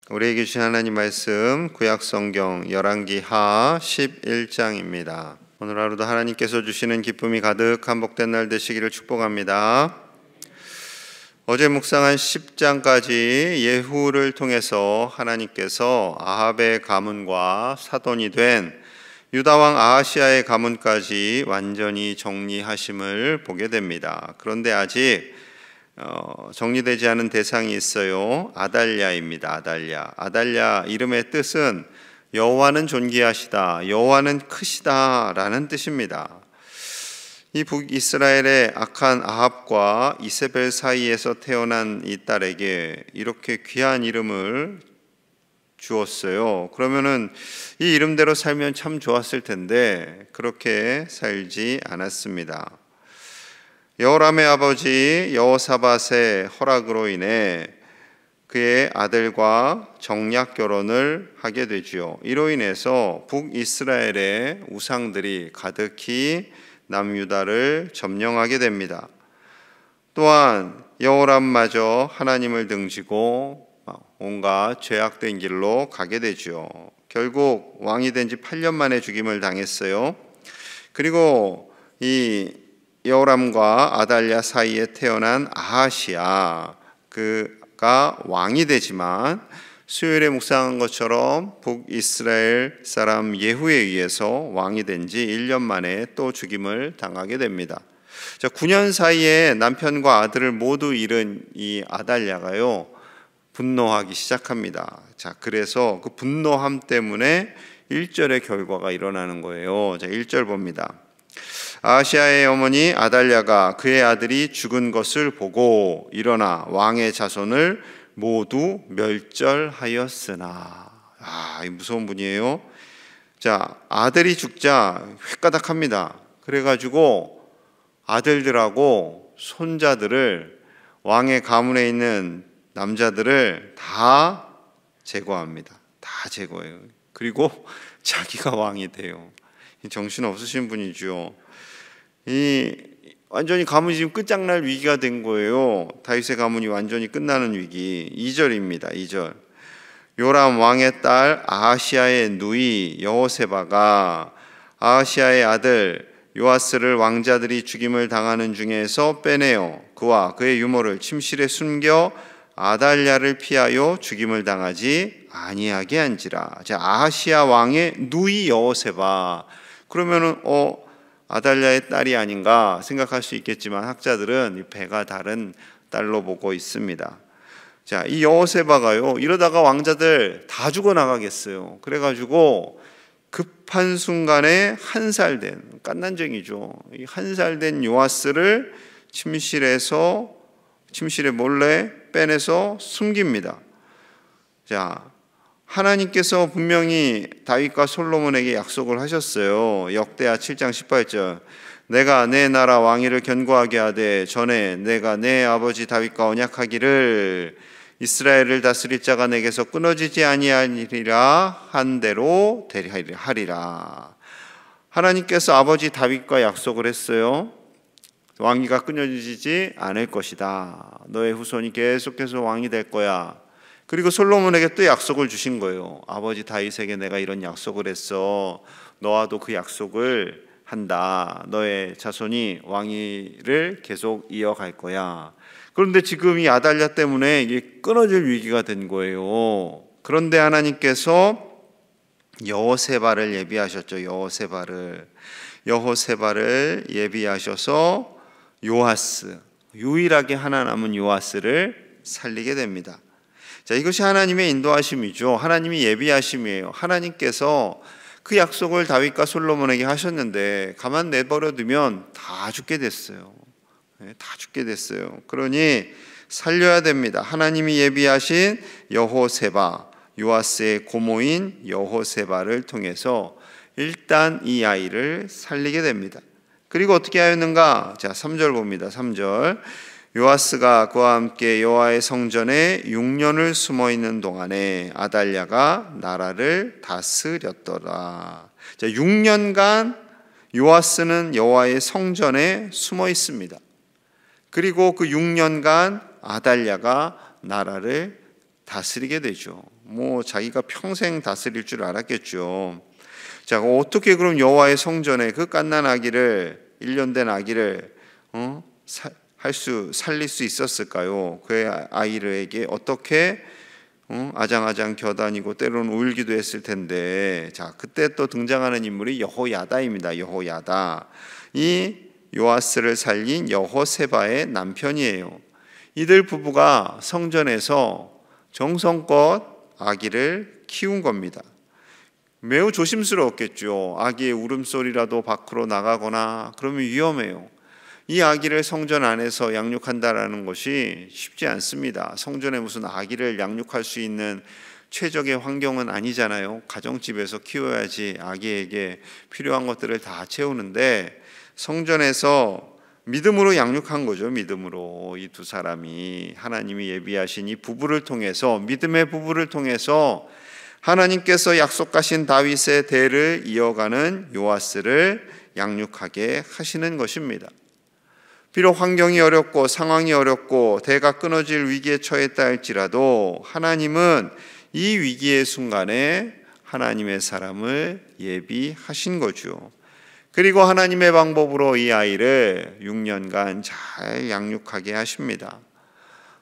우리에게 주신 하나님 말씀 구약성경 열왕기하 11장입니다. 오늘 하루도 하나님께서 주시는 기쁨이 가득한 복된 날 되시기를 축복합니다. 어제 묵상한 10장까지 예후를 통해서 하나님께서 아합의 가문과 사돈이 된 유다왕 아하시아의 가문까지 완전히 정리하심을 보게 됩니다. 그런데 아직 정리되지 않은 대상이 있어요. 아달랴입니다. 아달랴 이름의 뜻은 여호와는 존귀하시다, 여호와는 크시다 라는 뜻입니다. 이 북이스라엘의 악한 아합과 이세벨 사이에서 태어난 이 딸에게 이렇게 귀한 이름을 주었어요. 그러면은 이 이름대로 살면 참 좋았을 텐데 그렇게 살지 않았습니다. 여호람의 아버지 여호사밧의 허락으로 인해 그의 아들과 정략 결혼을 하게 되지요. 이로 인해서 북이스라엘의 우상들이 가득히 남유다를 점령하게 됩니다. 또한 여호람마저 하나님을 등지고 온갖 죄악된 길로 가게 되죠. 결국 왕이 된 지 8년 만에 죽임을 당했어요. 그리고 이 여호람과 아달랴 사이에 태어난 아하시아, 그가 왕이 되지만 수요일에 묵상한 것처럼 북이스라엘 사람 예후에 의해서 왕이 된 지 1년 만에 또 죽임을 당하게 됩니다. 9년 사이에 남편과 아들을 모두 잃은 이 아달랴가요 분노하기 시작합니다. 그래서 그 분노함 때문에 1절의 결과가 일어나는 거예요. 1절 봅니다. 아하시아의 어머니 아달랴가 그의 아들이 죽은 것을 보고 일어나 왕의 자손을 모두 멸절하였으나. 이 무서운 분이에요. 아들이 죽자 획가닥합니다. 그래가지고 아들들하고 손자들을, 왕의 가문에 있는 남자들을 다 제거합니다. 다 제거해요. 그리고 자기가 왕이 돼요. 정신 없으신 분이죠. 완전히 가문이 지금 끝장날 위기가 된 거예요. 다윗의 가문이 완전히 끝나는 위기. 2절입니다. 2절. 요람 왕의 딸 아하시아의 누이 여호세바가 아하시아의 아들 요아스를 왕자들이 죽임을 당하는 중에서 빼내어 그와 그의 유모를 침실에 숨겨 아달랴를 피하여 죽임을 당하지 아니하게 한지라. 아하시아 왕의 누이 여호세바. 그러면은 아달랴의 딸이 아닌가 생각할 수 있겠지만 학자들은 배가 다른 딸로 보고 있습니다. 이 여호세바가요 이러다가 왕자들 다 죽어나가겠어요. 그래가지고 급한 순간에 한 살 된 갓난쟁이죠. 이 한 살 된 요아스를 침실에 몰래 빼내서 숨깁니다. 하나님께서 분명히 다윗과 솔로몬에게 약속을 하셨어요. 역대하 7장 18절. 내가 내 나라 왕위를 견고하게 하되 전에 내가 내 아버지 다윗과 언약하기를 이스라엘을 다스릴 자가 내게서 끊어지지 아니하리라 한 대로 하리라. 하나님께서 아버지 다윗과 약속을 했어요. 왕위가 끊어지지 않을 것이다. 너의 후손이 계속해서 왕이 될 거야. 그리고 솔로몬에게 또 약속을 주신 거예요. 아버지 다윗에게 내가 이런 약속을 했어. 너와도 그 약속을 한다. 너의 자손이 왕위를 계속 이어갈 거야. 그런데 지금 이 아달랴 때문에 이게 끊어질 위기가 된 거예요. 그런데 하나님께서 여호세바를 예비하셨죠. 여호세바를 예비하셔서 요아스, 유일하게 하나 남은 요아스를 살리게 됩니다. 이것이 하나님의 인도하심이죠. 하나님이 예비하심이에요. 하나님께서 그 약속을 다윗과 솔로몬에게 하셨는데 가만 내버려 두면 다 죽게 됐어요. 다 죽게 됐어요. 그러니 살려야 됩니다. 하나님이 예비하신 여호세바, 요아스의 고모인 여호세바를 통해서 일단 이 아이를 살리게 됩니다. 그리고 어떻게 하였는가? 3절 봅니다. 3절. 요아스가 그와 함께 여호와의 성전에 6년을 숨어 있는 동안에 아달랴가 나라를 다스렸더라. 6년간 요아스는 여호와의 성전에 숨어 있습니다. 그리고 그 6년간 아달랴가 나라를 다스리게 되죠. 자기가 평생 다스릴 줄 알았겠죠. 자, 어떻게 그럼 여호와의 성전에 그 갓난 아기를 1년 된 아기를 살릴 수 있었을까요? 그 아이에게 어떻게 아장아장 겨다니고 때로는 울기도 했을 텐데, 자, 그때 또 등장하는 인물이 여호야다입니다. 여호야다, 이 요아스를 살린 여호세바의 남편이에요. 이들 부부가 성전에서 정성껏 아기를 키운 겁니다. 매우 조심스러웠겠죠. 아기의 울음소리라도 밖으로 나가거나 그러면 위험해요. 이 아기를 성전 안에서 양육한다라는 것이 쉽지 않습니다. 성전에 무슨 아기를 양육할 수 있는 최적의 환경은 아니잖아요. 가정집에서 키워야지 아기에게 필요한 것들을 다 채우는데, 성전에서 믿음으로 양육한 거죠. 믿음으로 이 두 사람이 하나님이 예비하신 이 부부를 통해서, 믿음의 부부를 통해서 하나님께서 약속하신 다윗의 대를 이어가는 요아스를 양육하게 하시는 것입니다. 비록 환경이 어렵고 상황이 어렵고 대가 끊어질 위기에 처했다 할지라도 하나님은 이 위기의 순간에 하나님의 사람을 예비하신 거죠. 그리고 하나님의 방법으로 이 아이를 6년간 잘 양육하게 하십니다.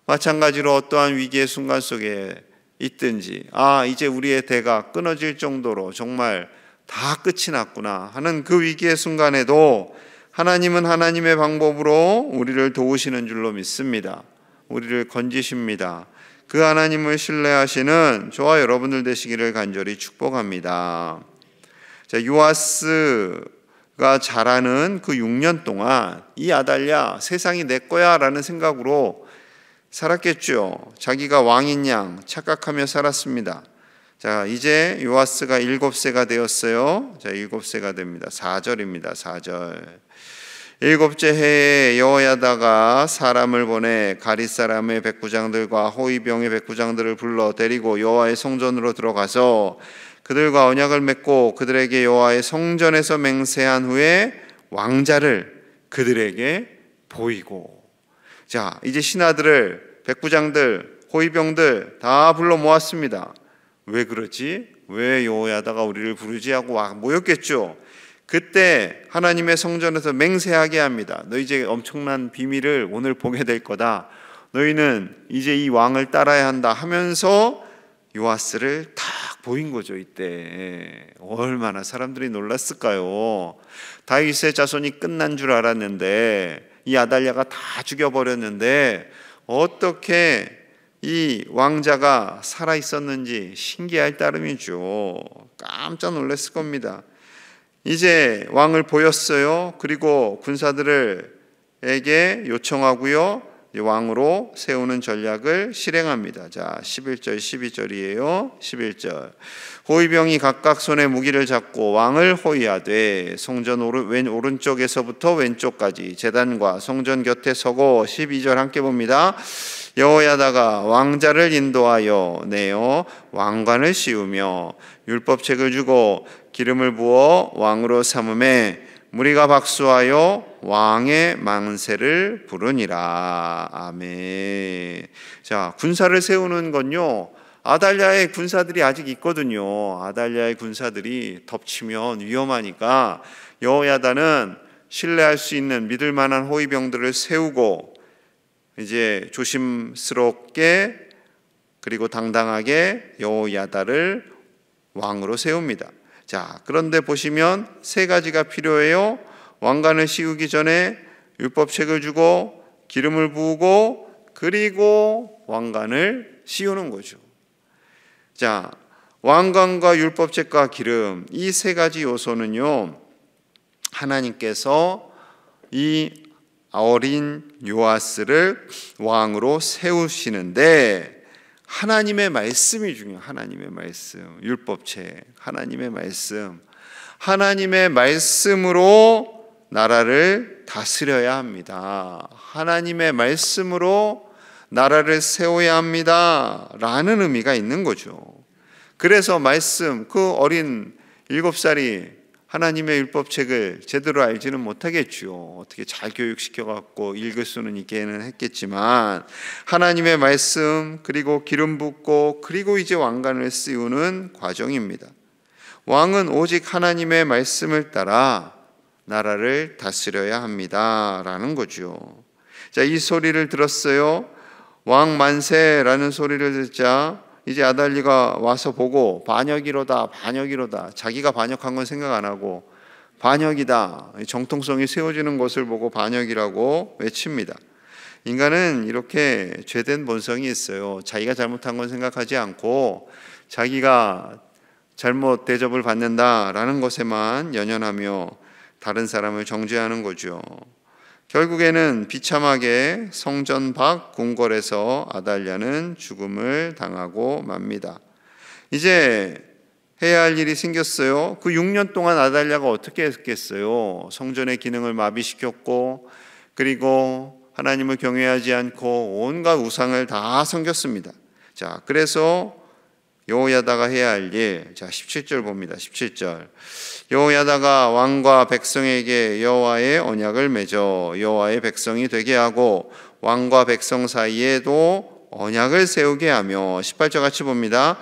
마찬가지로 어떠한 위기의 순간 속에 있든지, 이제 우리의 대가 끊어질 정도로 정말 다 끝이 났구나 하는 그 위기의 순간에도 하나님은 하나님의 방법으로 우리를 도우시는 줄로 믿습니다. 우리를 건지십니다. 그 하나님을 신뢰하시는 저와 여러분들 되시기를 간절히 축복합니다. 자, 요아스가 자라는 그 6년 동안 이 아달랴 세상이 내 거야 라는 생각으로 살았겠죠. 자기가 왕인 양 착각하며 살았습니다. 자, 이제 요아스가 7세가 되었어요. 자, 7세가 됩니다. 4절입니다. 4절. 7째 해에 여호야다가 사람을 보내 가릿 사람의 백부장들과 호위병의 백부장들을 불러 데리고 여호와의 성전으로 들어가서 그들과 언약을 맺고 그들에게 여호와의 성전에서 맹세한 후에 왕자를 그들에게 보이고. 자, 이제 신하들을, 백부장들, 호위병들 다 불러 모았습니다. 왜 그러지? 왜 여호야다가 우리를 부르지 하고 모였겠죠. 그때 하나님의 성전에서 맹세하게 합니다. 너 이제 엄청난 비밀을 오늘 보게 될 거다. 너희는 이제 이 왕을 따라야 한다 하면서 요아스를 딱 보인 거죠. 이때 얼마나 사람들이 놀랐을까요? 다윗의 자손이 끝난 줄 알았는데 이 아달랴가 다 죽여버렸는데 어떻게 이 왕자가 살아 있었는지 신기할 따름이죠. 깜짝 놀랐을 겁니다. 이제 왕을 보였어요. 그리고 군사들에게 요청하고요, 왕으로 세우는 전략을 실행합니다. 자, 11절 12절이에요. 11절. 호위병이 각각 손에 무기를 잡고 왕을 호위하되 성전 오른쪽에서부터 왼쪽까지 제단과 성전 곁에 서고. 12절 함께 봅니다. 여호야다가 왕자를 인도하여 내어 왕관을 씌우며 율법책을 주고 기름을 부어 왕으로 삼음에 무리가 박수하여 왕의 만세를 부르니라. 아멘. 자, 군사를 세우는 건요, 아달랴의 군사들이 아직 있거든요. 아달랴의 군사들이 덮치면 위험하니까 여호야다는 신뢰할 수 있는 믿을 만한 호위병들을 세우고 이제 조심스럽게 그리고 당당하게 여호야다를 왕으로 세웁니다. 자, 그런데 보시면 세 가지가 필요해요. 왕관을 씌우기 전에 율법책을 주고 기름을 부으고 그리고 왕관을 씌우는 거죠. 자, 왕관과 율법책과 기름, 이 세 가지 요소는요, 하나님께서 이 어린 요아스를 왕으로 세우시는데 하나님의 말씀이 중요해요. 하나님의 말씀, 율법책, 하나님의 말씀. 하나님의 말씀으로 나라를 다스려야 합니다. 하나님의 말씀으로 나라를 세워야 합니다 라는 의미가 있는 거죠. 그래서 말씀, 그 어린 7살이 하나님의 율법책을 제대로 알지는 못하겠죠. 어떻게 잘 교육시켜갖고 읽을 수는 있게는 했겠지만 하나님의 말씀, 그리고 기름 붓고, 그리고 이제 왕관을 씌우는 과정입니다. 왕은 오직 하나님의 말씀을 따라 나라를 다스려야 합니다 라는 거죠. 자, 이 소리를 들었어요. 왕 만세라는 소리를 듣자 이제 아달리가 와서 보고 반역이로다, 반역이로다. 자기가 반역한 건 생각 안 하고 반역이다, 정통성이 세워지는 것을 보고 반역이라고 외칩니다. 인간은 이렇게 죄된 본성이 있어요. 자기가 잘못한 건 생각하지 않고 자기가 잘못 대접을 받는다라는 것에만 연연하며 다른 사람을 정죄하는 거죠. 결국에는 비참하게 성전 밖 궁궐에서 아달랴는 죽음을 당하고 맙니다. 이제 해야 할 일이 생겼어요. 그 6년 동안 아달랴가 어떻게 했겠어요? 성전의 기능을 마비시켰고, 그리고 하나님을 경외하지 않고 온갖 우상을 다 섬겼습니다. 자, 그래서 여호야다가 해야 할 일, 자 17절 봅니다. 17절. 여호야다가 왕과 백성에게 여호와의 언약을 맺어 여호와의 백성이 되게 하고 왕과 백성 사이에도 언약을 세우게 하며, 18절 같이 봅니다.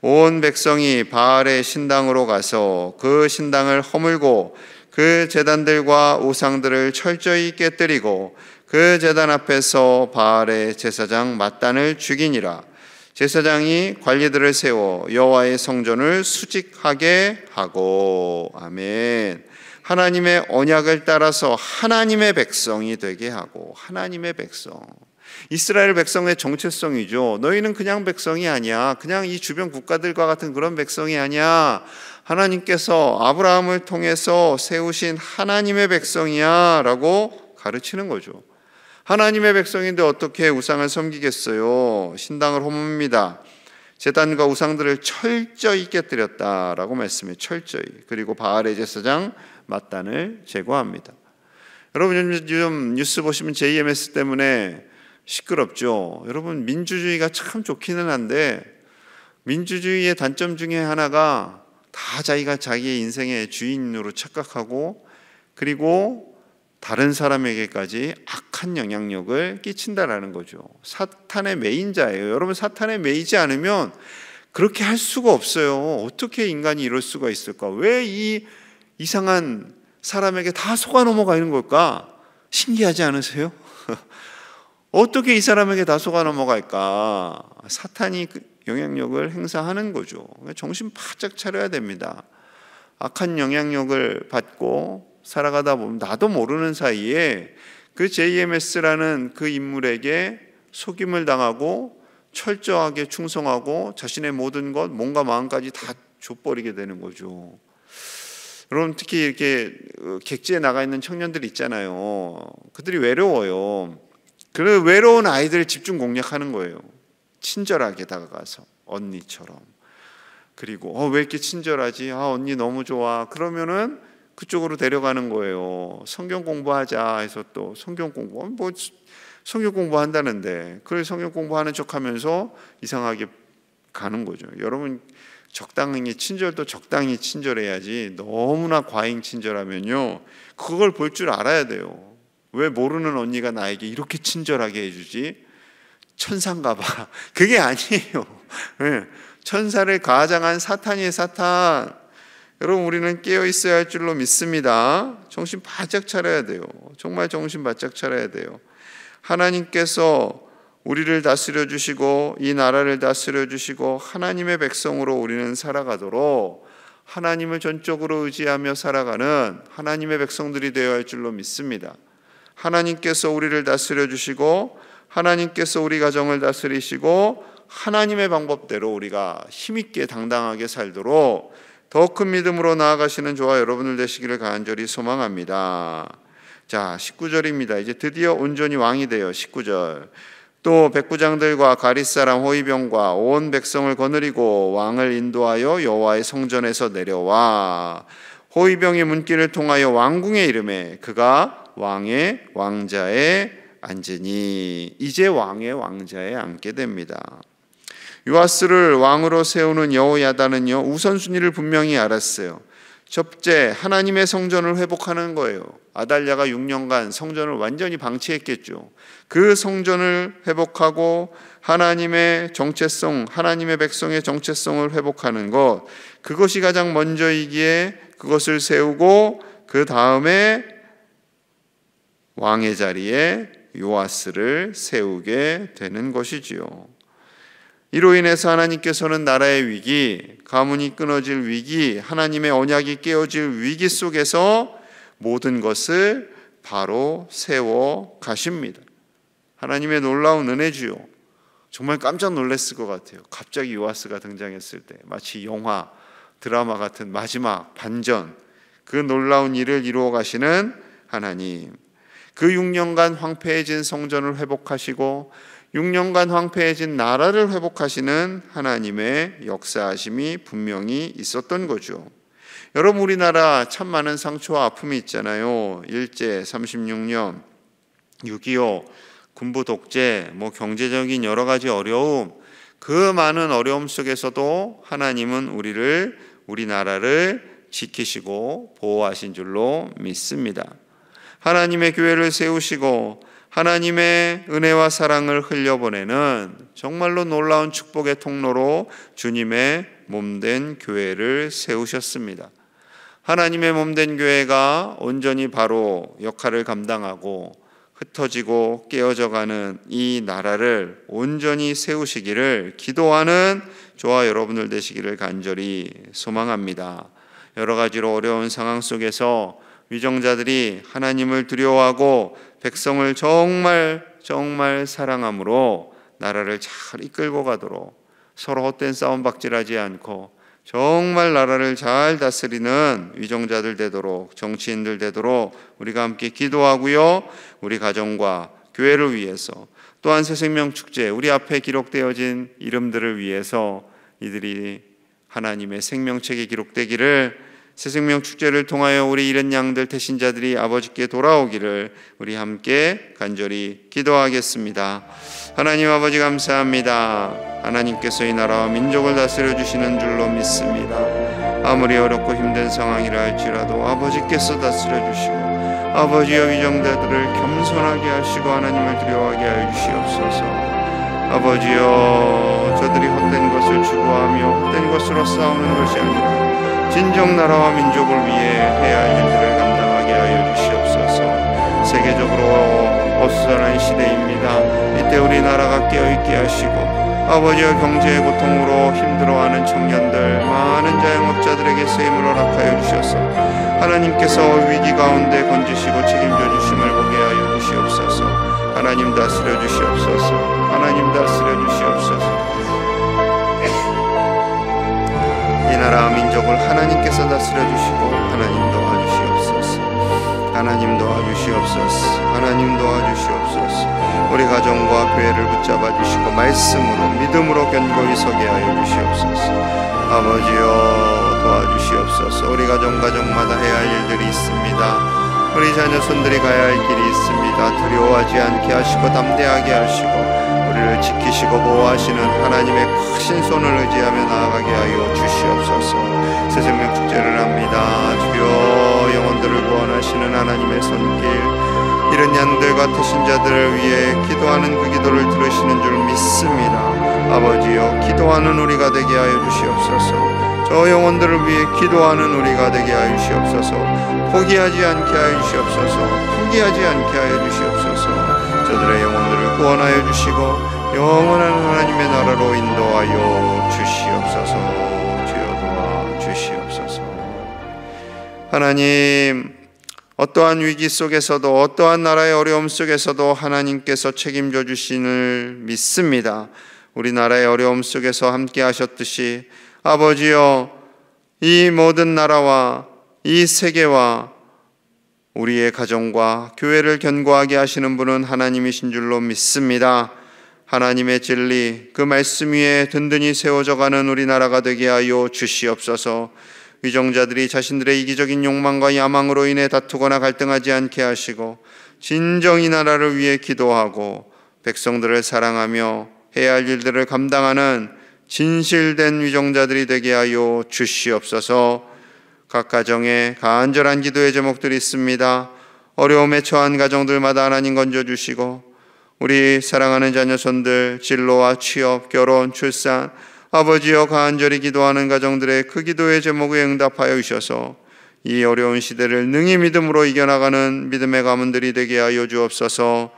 온 백성이 바알의 신당으로 가서 그 신당을 허물고 그 제단들과 우상들을 철저히 깨뜨리고 그 제단 앞에서 바알의 제사장 맏단을 죽이니라. 제사장이 관리들을 세워 여호와의 성전을 수직하게 하고, 아멘. 하나님의 언약을 따라서 하나님의 백성이 되게 하고, 하나님의 백성, 이스라엘 백성의 정체성이죠. 너희는 그냥 백성이 아니야. 그냥 이 주변 국가들과 같은 그런 백성이 아니야. 하나님께서 아브라함을 통해서 세우신 하나님의 백성이야 라고 가르치는 거죠. 하나님의 백성인데 어떻게 우상을 섬기겠어요? 신당을 허뭅니다. 제단과 우상들을 철저히 깨뜨렸다라고 말씀해요. 철저히. 그리고 바알의 제사장 맏단을 제거합니다. 여러분 요즘 뉴스 보시면 JMS 때문에 시끄럽죠. 여러분 민주주의가 참 좋기는 한데 민주주의의 단점 중에 하나가 다 자기가 자기의 인생의 주인으로 착각하고, 그리고 다른 사람에게까지 악한 영향력을 끼친다라는 거죠. 사탄의 매인자예요. 여러분 사탄에 매이지 않으면 그렇게 할 수가 없어요. 어떻게 인간이 이럴 수가 있을까? 왜 이 이상한 사람에게 다 속아 넘어가는 걸까? 신기하지 않으세요? 어떻게 이 사람에게 다 속아 넘어갈까? 사탄이 영향력을 행사하는 거죠. 정신 바짝 차려야 됩니다. 악한 영향력을 받고 살아가다 보면 나도 모르는 사이에 그 JMS라는 그 인물에게 속임을 당하고 철저하게 충성하고 자신의 모든 것, 몸과 마음까지 다 줘버리게 되는 거죠. 여러분 특히 이렇게 객지에 나가 있는 청년들 있잖아요. 그들이 외로워요. 그 외로운 아이들을 집중 공략하는 거예요. 친절하게 다가가서 언니처럼. 그리고 왜 이렇게 친절하지? 언니 너무 좋아. 그러면은 그쪽으로 데려가는 거예요. 성경 공부하자 해서 또 성경 공부한다는데 그걸 성경 공부하는 척하면서 이상하게 가는 거죠. 여러분 적당히 친절도 적당히 친절해야지 너무나 과잉 친절하면요 그걸 볼 줄 알아야 돼요. 왜 모르는 언니가 나에게 이렇게 친절하게 해주지? 천사인가 봐. 그게 아니에요. 천사를 가장한 사탄이에요. 사탄. 여러분 우리는 깨어 있어야 할 줄로 믿습니다. 정신 바짝 차려야 돼요. 정말 정신 바짝 차려야 돼요. 하나님께서 우리를 다스려 주시고 이 나라를 다스려 주시고 하나님의 백성으로 우리는 살아가도록 하나님을 전적으로 의지하며 살아가는 하나님의 백성들이 되어야 할 줄로 믿습니다. 하나님께서 우리를 다스려 주시고 하나님께서 우리 가정을 다스리시고 하나님의 방법대로 우리가 힘있게 당당하게 살도록 더 큰 믿음으로 나아가시는 저와 여러분들 되시기를 간절히 소망합니다. 자 19절입니다. 이제 드디어 온전히 왕이 되어 19절. 또 백부장들과 가릿 사람 호위병과 온 백성을 거느리고 왕을 인도하여 여호와의 성전에서 내려와 호위병의 문길을 통하여 왕궁에 이르매 그가 왕의 왕자에 앉으니. 이제 왕의 왕자에 앉게 됩니다. 요아스를 왕으로 세우는 여호야다는요 우선순위를 분명히 알았어요. 첫째, 하나님의 성전을 회복하는 거예요. 아달랴가 6년간 성전을 완전히 방치했겠죠. 그 성전을 회복하고 하나님의 정체성, 하나님의 백성의 정체성을 회복하는 것, 그것이 가장 먼저이기에 그것을 세우고 그 다음에 왕의 자리에 요아스를 세우게 되는 것이지요. 이로 인해서 하나님께서는 나라의 위기, 가문이 끊어질 위기, 하나님의 언약이 깨어질 위기 속에서 모든 것을 바로 세워 가십니다. 하나님의 놀라운 은혜지요. 정말 깜짝 놀랐을 것 같아요. 갑자기 요아스가 등장했을 때 마치 영화, 드라마 같은 마지막 반전, 그 놀라운 일을 이루어 가시는 하나님. 그 6년간 황폐해진 성전을 회복하시고 6년간 황폐해진 나라를 회복하시는 하나님의 역사하심이 분명히 있었던 거죠. 여러분, 우리나라 참 많은 상처와 아픔이 있잖아요. 일제 36년, 6.25, 군부 독재, 경제적인 여러 가지 어려움, 그 많은 어려움 속에서도 하나님은 우리나라를 지키시고 보호하신 줄로 믿습니다. 하나님의 교회를 세우시고 하나님의 은혜와 사랑을 흘려보내는 정말로 놀라운 축복의 통로로 주님의 몸된 교회를 세우셨습니다. 하나님의 몸된 교회가 온전히 바로 역할을 감당하고 흩어지고 깨어져가는 이 나라를 온전히 세우시기를 기도하는 저와 여러분들 되시기를 간절히 소망합니다. 여러 가지로 어려운 상황 속에서 위정자들이 하나님을 두려워하고 백성을 정말 사랑함으로 나라를 잘 이끌고 가도록 서로 헛된 싸움 박질하지 않고 정말 나라를 잘 다스리는 위정자들 되도록, 정치인들 되도록 우리가 함께 기도하고요. 우리 가정과 교회를 위해서, 또한 새생명축제, 우리 앞에 기록되어진 이름들을 위해서 이들이 하나님의 생명책에 기록되기를, 새생명축제를 통하여 우리 잃은 양들 태신자들이 아버지께 돌아오기를 우리 함께 간절히 기도하겠습니다. 하나님 아버지 감사합니다. 하나님께서 이 나라와 민족을 다스려 주시는 줄로 믿습니다. 아무리 어렵고 힘든 상황이라 할지라도 아버지께서 다스려 주시고 아버지여 위정자들을 겸손하게 하시고 하나님을 두려워하게 하여 주시옵소서. 아버지여, 저들이 헛된 것을 추구하며 헛된 것으로 싸우는 것이 아니라 진정 나라와 민족을 위해 해야 할 일들을 감당하게 하여 주시옵소서. 세계적으로 어수선한 시대입니다. 이때 우리나라가 깨어있게 하시고 아버지의 경제의 고통으로 힘들어하는 청년들, 많은 자영업자들에게 세임을 허락하여 주셔서 하나님께서 위기 가운데 건지시고 책임져 주심을 보게 하여 주시옵소서. 하나님 다스려 주시옵소서. 하나님 다스려 주시옵소서. 이 나라 민족을 하나님께서 다스려 주시고 하나님 도와주시옵소서. 하나님 도와주시옵소서. 하나님 도와주시옵소서. 우리 가정과 교회를 붙잡아 주시고 말씀으로 믿음으로 견고히 서게 하여 주시옵소서. 아버지여 도와주시옵소서. 우리 가정마다 해야 할 일들이 있습니다. 우리 자녀 손들이 가야 할 길이 있습니다. 두려워하지 않게 하시고 담대하게 하시고 우리를 지키시고 보호하시는 하나님의 크신 손을 의지하며 나아가게 하여 주시옵소서. 새생명 축제를 합니다. 주여, 영혼들을 구원하시는 하나님의 손길, 이런 양들과 태신자들을 위해 기도하는 그 기도를 들으시는 줄 믿습니다. 아버지여, 기도하는 우리가 되게 하여 주시옵소서. 저 영혼들을 위해 기도하는 우리가 되게 하여 주시옵소서. 포기하지 않게 하여 주시옵소서. 포기하지 않게 하여 주시옵소서. 저들의 영혼들을 구원하여 주시고 영원한 하나님의 나라로 인도하여 주시옵소서. 주여 도와주시옵소서. 하나님, 어떠한 위기 속에서도 어떠한 나라의 어려움 속에서도 하나님께서 책임져 주시는 믿습니다. 우리나라의 어려움 속에서 함께 하셨듯이 아버지여, 이 모든 나라와 이 세계와 우리의 가정과 교회를 견고하게 하시는 분은 하나님이신 줄로 믿습니다. 하나님의 진리, 그 말씀 위에 든든히 세워져가는 우리나라가 되게 하여 주시옵소서. 위정자들이 자신들의 이기적인 욕망과 야망으로 인해 다투거나 갈등하지 않게 하시고 진정 이 나라를 위해 기도하고 백성들을 사랑하며 해야 할 일들을 감당하는 진실된 위정자들이 되게 하여 주시옵소서. 각 가정에 간절한 기도의 제목들이 있습니다. 어려움에 처한 가정들마다 하나님 건져주시고 우리 사랑하는 자녀손들 진로와 취업, 결혼, 출산 아버지여 간절히 기도하는 가정들의 그 기도의 제목에 응답하여 주셔서 이 어려운 시대를 능히 믿음으로 이겨나가는 믿음의 가문들이 되게 하여 주옵소서.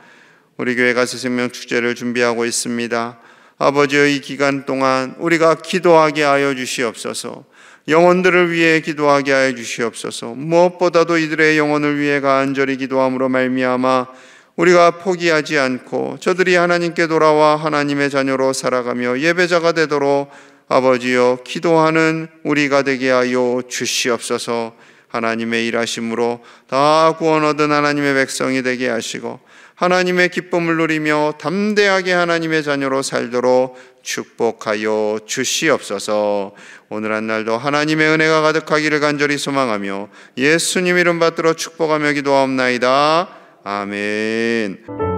우리 교회 가시생명 축제를 준비하고 있습니다. 아버지여 이 기간 동안 우리가 기도하게 하여 주시옵소서. 영혼들을 위해 기도하게 하여 주시옵소서. 무엇보다도 이들의 영혼을 위해 간절히 기도함으로 말미암아 우리가 포기하지 않고 저들이 하나님께 돌아와 하나님의 자녀로 살아가며 예배자가 되도록 아버지여 기도하는 우리가 되게 하여 주시옵소서. 하나님의 일하심으로 다 구원 얻은 하나님의 백성이 되게 하시고 하나님의 기쁨을 누리며 담대하게 하나님의 자녀로 살도록 축복하여 주시옵소서. 오늘 한 날도 하나님의 은혜가 가득하기를 간절히 소망하며 예수님 이름 받들어 축복하며 기도하옵나이다. 아멘.